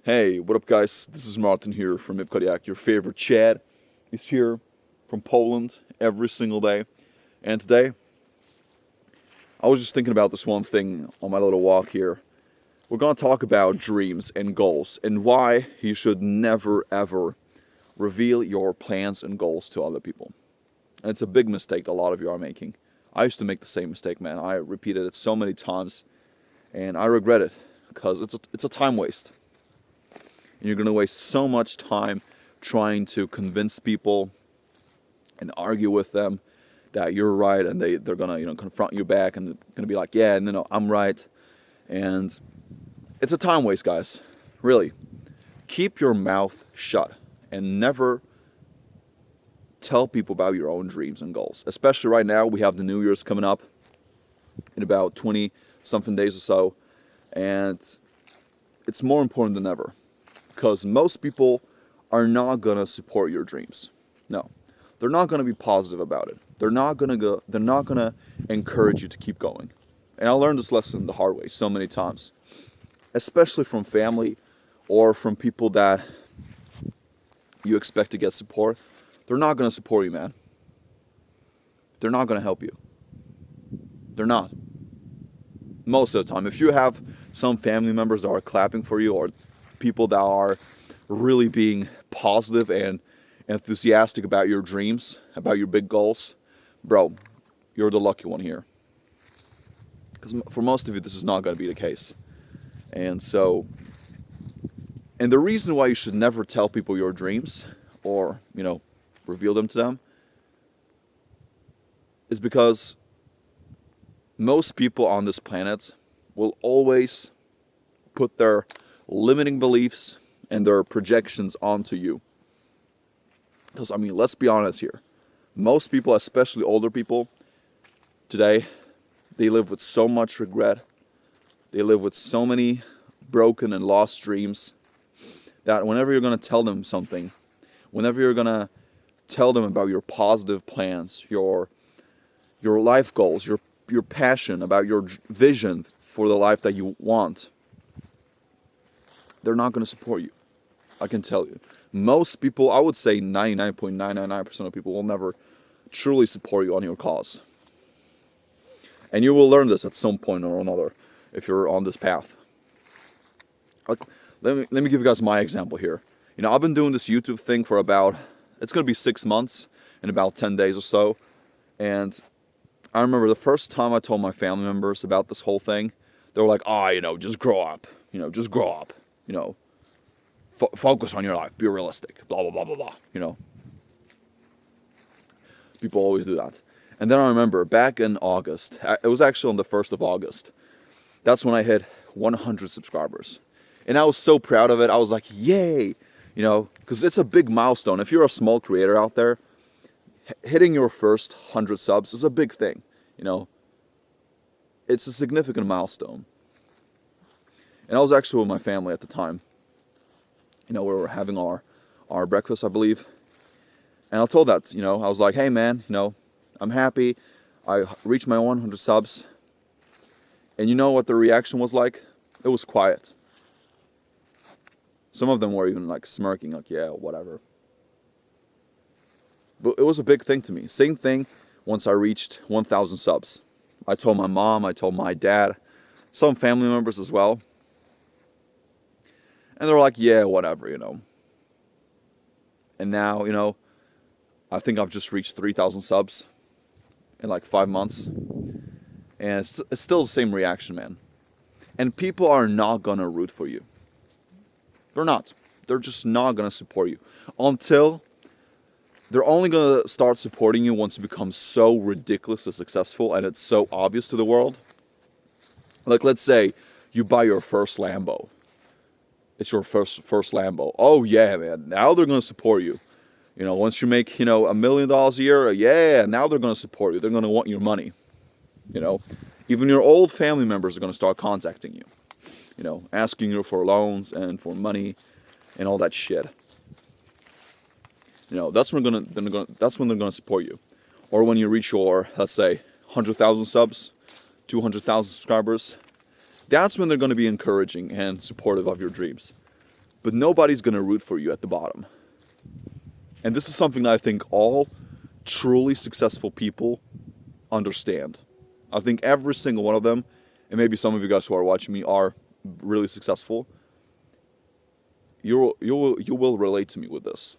Hey, what up, guys? This is Martin here from Ip Kodiak. Your favorite Chad is here from Poland every single day. And today, I was just thinking about this one thing on my little walk here. We're going to talk about dreams and goals and why you should never ever reveal your plans and goals to other people. And it's a big mistake that a lot of you are making. I used to make the same mistake, man. I repeated it so many times and I regret it because it's a time waste. And you're going to waste so much time trying to convince people and argue with them that you're right, and they're going to confront you back and going to be like, yeah, no, I'm right. And it's a time waste, guys. Really. Keep your mouth shut and never tell people about your own dreams and goals. Especially right now, we have the New Year's coming up in about 20 something days or so, and it's more important than ever. Because most people are not going to support your dreams. No. They're not going to be positive about it. They're not going to encourage you to keep going. And I learned this lesson the hard way so many times. Especially from family or from people that you expect to get support. They're not going to support you, man. They're not going to help you. They're not. Most of the time. If you have some family members that are clapping for you, or people that are really being positive and enthusiastic about your dreams, about your big goals, bro, you're the lucky one here. Because for most of you, this is not going to be the case. And the reason why you should never tell people your dreams or, reveal them to them is because most people on this planet will always put their limiting beliefs and their projections onto you. Because, let's be honest here. Most people, especially older people, today, they live with so much regret. They live with so many broken and lost dreams that whenever you're going to tell them something, whenever you're going to tell them about your positive plans, your life goals, your passion, about your vision for the life that you want, they're not going to support you. I can tell you. Most people, I would say 99.999% of people will never truly support you on your cause. And you will learn this at some point or another if you're on this path. Let me give you guys my example here. I've been doing this YouTube thing for it's going to be 6 months in about 10 days or so. And I remember the first time I told my family members about this whole thing, they were like, just grow up. Just grow up. Focus on your life. Be realistic. Blah, blah, blah, blah, blah. People always do that. And then I remember back in August, it was actually on the 1st of August, that's when I hit 100 subscribers. And I was so proud of it. I was like, yay! Because it's a big milestone. If you're a small creator out there, hitting your first 100 subs is a big thing. It's a significant milestone. And I was actually with my family at the time. We were having our breakfast, I believe. And I told that, I was like, hey man, I'm happy. I reached my 100 subs. And you know what the reaction was like? It was quiet. Some of them were even like smirking, like, yeah, whatever. But it was a big thing to me. Same thing once I reached 1,000 subs. I told my mom, I told my dad, some family members as well. And they're like, yeah, whatever, And now, I think I've just reached 3,000 subs in like 5 months. And it's still the same reaction, man. And people are not going to root for you. They're not. They're just not going to support you. Until they're only going to start supporting you once you become so ridiculously successful and it's so obvious to the world. Like, let's say you buy your first Lambo. It's your first Lambo. Oh, yeah, man. Now they're going to support you. Once you make, $1 million a year, yeah, now they're going to support you. They're going to want your money. Even your old family members are going to start contacting you. Asking you for loans and for money and all that shit. That's when they're going to support you. Or when you reach your, let's say, 100,000 subs, 200,000 subscribers, that's when they're going to be encouraging and supportive of your dreams. but nobody's going to root for you at the bottom. And this is something that I think all truly successful people understand. I think every single one of them, and maybe some of you guys who are watching me are really successful, you will relate to me with this.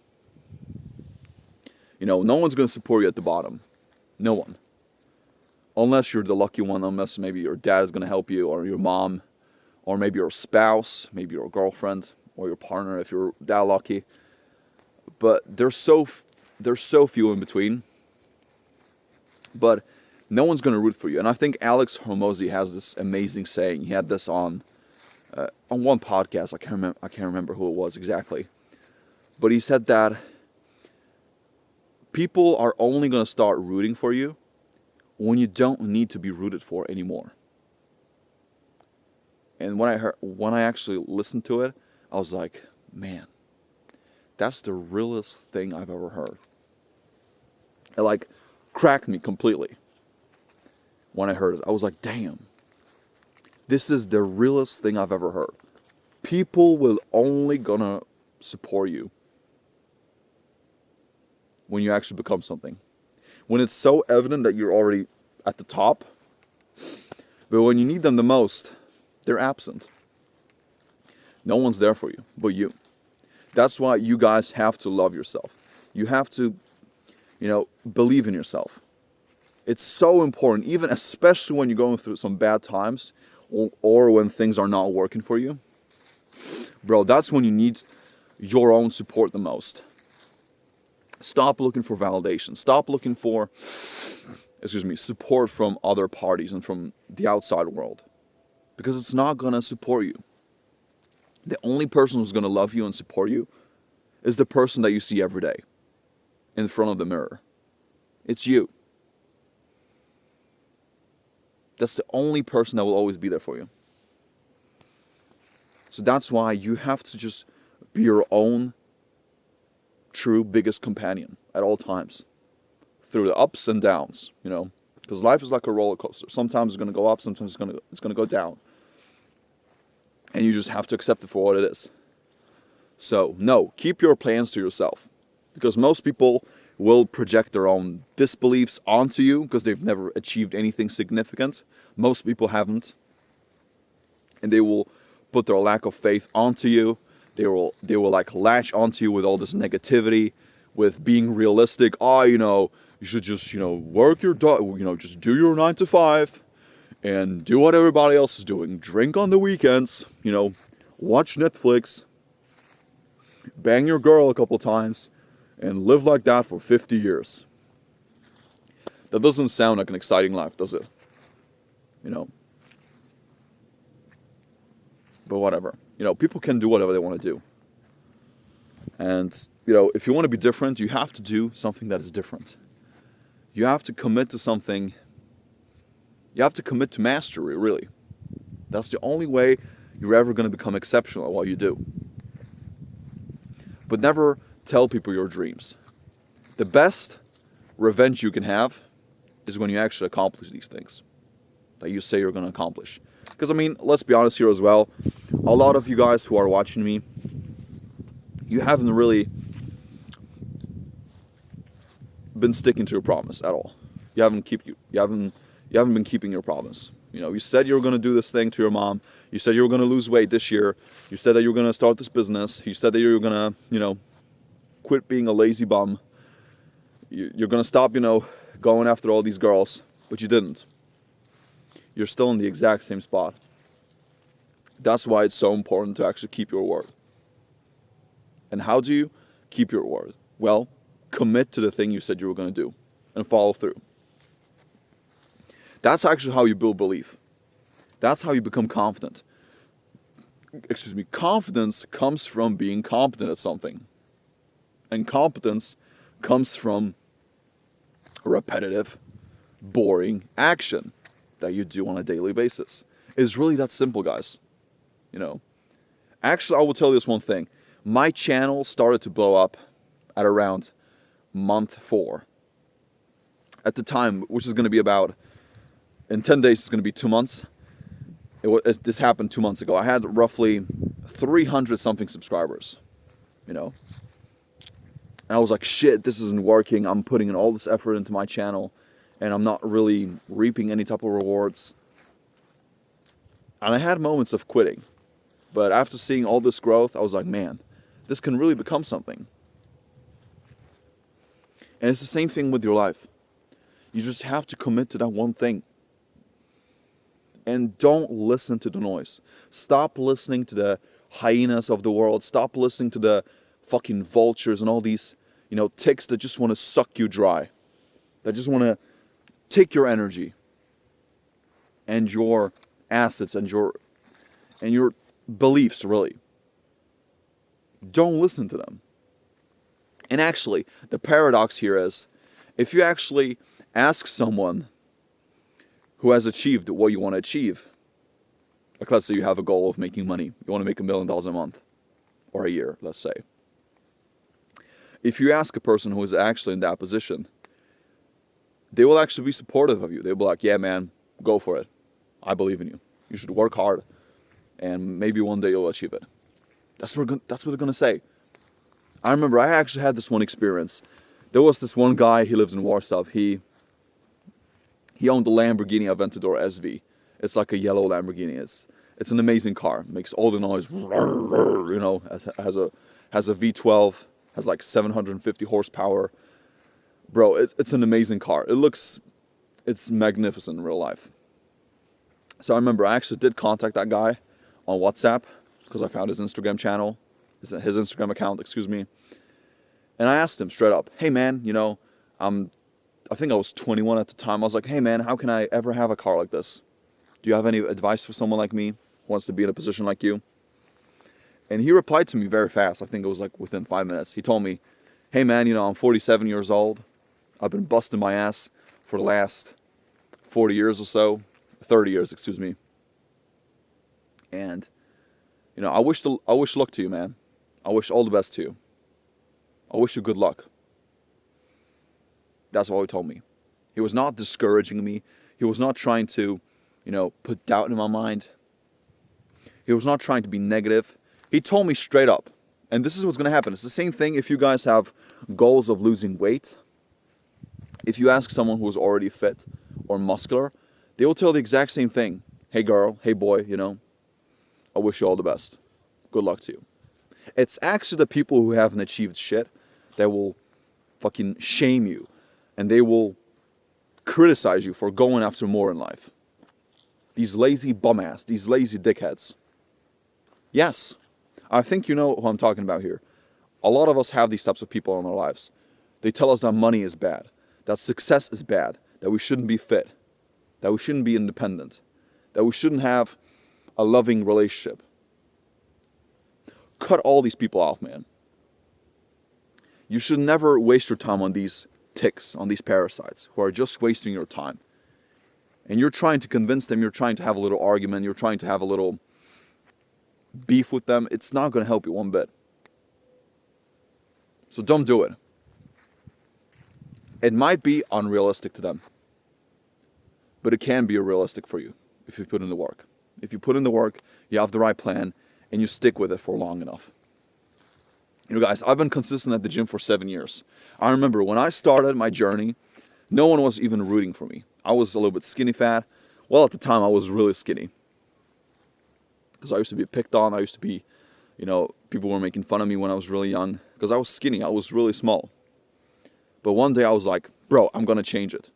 No one's going to support you at the bottom. No one. Unless you're the lucky one, unless maybe your dad is going to help you, or your mom, or maybe your spouse, maybe your girlfriend, or your partner if you're that lucky. But there's so few in between. But no one's going to root for you. And I think Alex Hormozi has this amazing saying. He had this on one podcast. I can't remember who it was exactly. But he said that people are only going to start rooting for you when you don't need to be rooted for anymore. And when I actually listened to it, I was like, man, that's the realest thing I've ever heard. It cracked me completely when I heard it. I was like, damn, this is the realest thing I've ever heard. People will only gonna support you when you actually become something. When it's so evident that you're already at the top, but when you need them the most, they're absent. No one's there for you but you. That's why you guys have to love yourself. You have to, believe in yourself. It's so important, even especially when you're going through some bad times or when things are not working for you. Bro, that's when you need your own support the most. Stop looking for validation. Stop looking for, support from other parties and from the outside world. Because it's not going to support you. The only person who's going to love you and support you is the person that you see every day in front of the mirror. It's you. That's the only person that will always be there for you. So that's why you have to just be your own true biggest companion at all times. Through the ups and downs, Because life is like a roller coaster. Sometimes it's going to go up, sometimes it's going to go down. And you just have to accept it for what it is. So, no, keep your plans to yourself. Because most people will project their own disbeliefs onto you because they've never achieved anything significant. Most people haven't. And they will put their lack of faith onto you. They will latch onto you with all this negativity, with being realistic. You should just, work your, just do your 9 to 5 and do what everybody else is doing. Drink on the weekends, watch Netflix, bang your girl a couple times, and live like that for 50 years. That doesn't sound like an exciting life, does it? But whatever. People can do whatever they want to do. And, if you want to be different, you have to do something that is different. You have to commit to something. You have to commit to mastery, really. That's the only way you're ever going to become exceptional at what you do. But never tell people your dreams. The best revenge you can have is when you actually accomplish these things that you say you're going to accomplish. Because, let's be honest here as well. A lot of you guys who are watching me, you haven't really been sticking to your promise at all. You haven't been keeping your promise. You said you were going to do this thing to your mom. You said you were going to lose weight this year. You said that you were going to start this business. You said that you were going to, quit being a lazy bum. You're going to stop, going after all these girls. But you didn't. You're still in the exact same spot. That's why it's so important to actually keep your word. And how do you keep your word? Well, commit to the thing you said you were going to do and follow through. That's actually how you build belief. That's how you become confident. Confidence comes from being competent at something. And competence comes from repetitive, boring action that you do on a daily basis. It's really that simple, guys. Actually, I will tell you this one thing. My channel started to blow up at around month 4. At the time, which is going to be in 10 days, it's going to be 2 months. This happened 2 months ago. I had roughly 300 something subscribers, you know. And I was like, shit, this isn't working. I'm putting in all this effort into my channel, and I'm not really reaping any type of rewards. And I had moments of quitting. But after seeing all this growth, I was like, man, this can really become something. And it's the same thing with your life. You just have to commit to that one thing. And don't listen to the noise. Stop listening to the hyenas of the world. Stop listening to the fucking vultures and all these, ticks that just want to suck you dry. That just want to take your energy and your assets and your beliefs, really. Don't listen to them. And actually, the paradox here is, if you actually ask someone who has achieved what you want to achieve, like let's say you have a goal of making money, you want to make $1 million a month, or a year, let's say. If you ask a person who is actually in that position, they will actually be supportive of you. They'll be like, yeah man, go for it. I believe in you. You should work hard, and maybe one day you'll achieve it. That's what they're going to say. I remember I actually had this one experience. There was this one guy, he lives in Warsaw. He owned the Lamborghini Aventador SV. It's like a yellow Lamborghini. It's an amazing car. It makes all the noise, has a V12, has like 750 horsepower. Bro, it's an amazing car. It's magnificent in real life. So I remember I actually did contact that guy on WhatsApp because I found his Instagram channel, his Instagram account, excuse me. And I asked him straight up, hey man, I think I was 21 at the time. I was like, hey man, how can I ever have a car like this? Do you have any advice for someone like me who wants to be in a position like you? And he replied to me very fast. I think it was like within 5 minutes. He told me, hey man, I'm 47 years old. I've been busting my ass for the last 40 years or so. 30 years, excuse me. And, I wish luck to you, man. I wish all the best to you. I wish you good luck. That's what he told me. He was not discouraging me. He was not trying to, put doubt in my mind. He was not trying to be negative. He told me straight up. And this is what's going to happen. It's the same thing if you guys have goals of losing weight. If you ask someone who is already fit or muscular, they will tell the exact same thing. Hey girl, hey boy, I wish you all the best. Good luck to you. It's actually the people who haven't achieved shit that will fucking shame you. And they will criticize you for going after more in life. These lazy bum-ass, these lazy dickheads. Yes, I think you know who I'm talking about here. A lot of us have these types of people in our lives. They tell us that money is bad, that success is bad, that we shouldn't be fit, that we shouldn't be independent, that we shouldn't have a loving relationship. Cut all these people off, man. You should never waste your time on these ticks, on these parasites who are just wasting your time. And you're trying to convince them, you're trying to have a little argument, you're trying to have a little beef with them. It's not going to help you one bit. So don't do it. It might be unrealistic to them, but it can be realistic for you if you put in the work. If you put in the work, you have the right plan, and you stick with it for long enough. Guys, I've been consistent at the gym for 7 years. I remember when I started my journey, no one was even rooting for me. I was a little bit skinny fat. Well, at the time, I was really skinny. Because I used to be picked on. I used to be, people were making fun of me when I was really young. Because I was skinny. I was really small. But one day I was like, bro, I'm going to change it.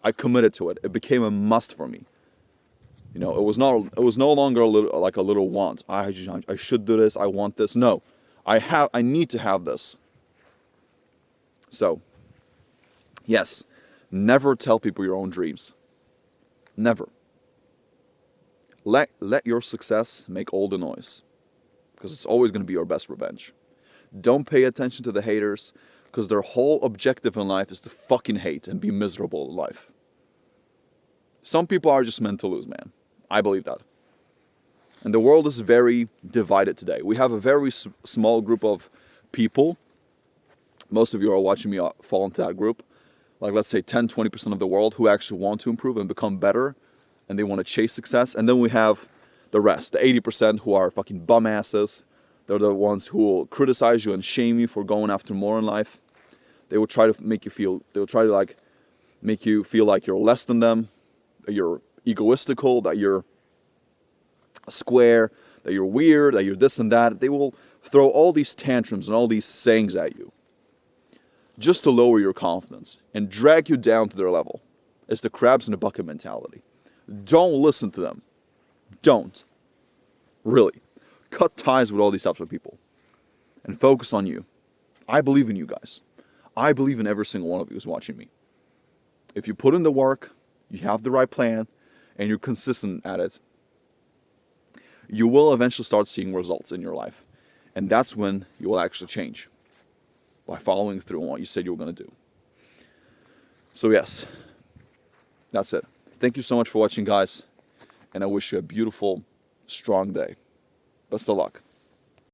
I committed to it. It became a must for me. It was no longer a little want. I should do this. I want this. No. I need to have this. So, yes, never tell people your own dreams. Never. Let your success make all the noise, because it's always going to be your best revenge. Don't pay attention to the haters, because their whole objective in life is to fucking hate and be miserable in life. Some people are just meant to lose, man. I believe that. And the world is very divided today. We have a very small group of people. Most of you are watching me fall into that group. Like, let's say 10, 20% of the world who actually want to improve and become better. And they want to chase success. And then we have the rest, the 80% who are fucking bum asses. They're the ones who will criticize you and shame you for going after more in life. They will try to make you feel, they will try to like make you feel like you're less than them, that you're egoistical, that you're square, that you're weird, that you're this and that. They will throw all these tantrums and all these sayings at you just to lower your confidence and drag you down to their level. It's the crabs in the bucket mentality. Don't listen to them. Don't. Really. Cut ties with all these types of people and focus on you. I believe in you guys. I believe in every single one of you who's watching me. If you put in the work, you have the right plan, and you're consistent at it, you will eventually start seeing results in your life. And that's when you will actually change, by following through on what you said you were going to do. So yes, that's it. Thank you so much for watching, guys, and I wish you a beautiful, strong day. Best of luck.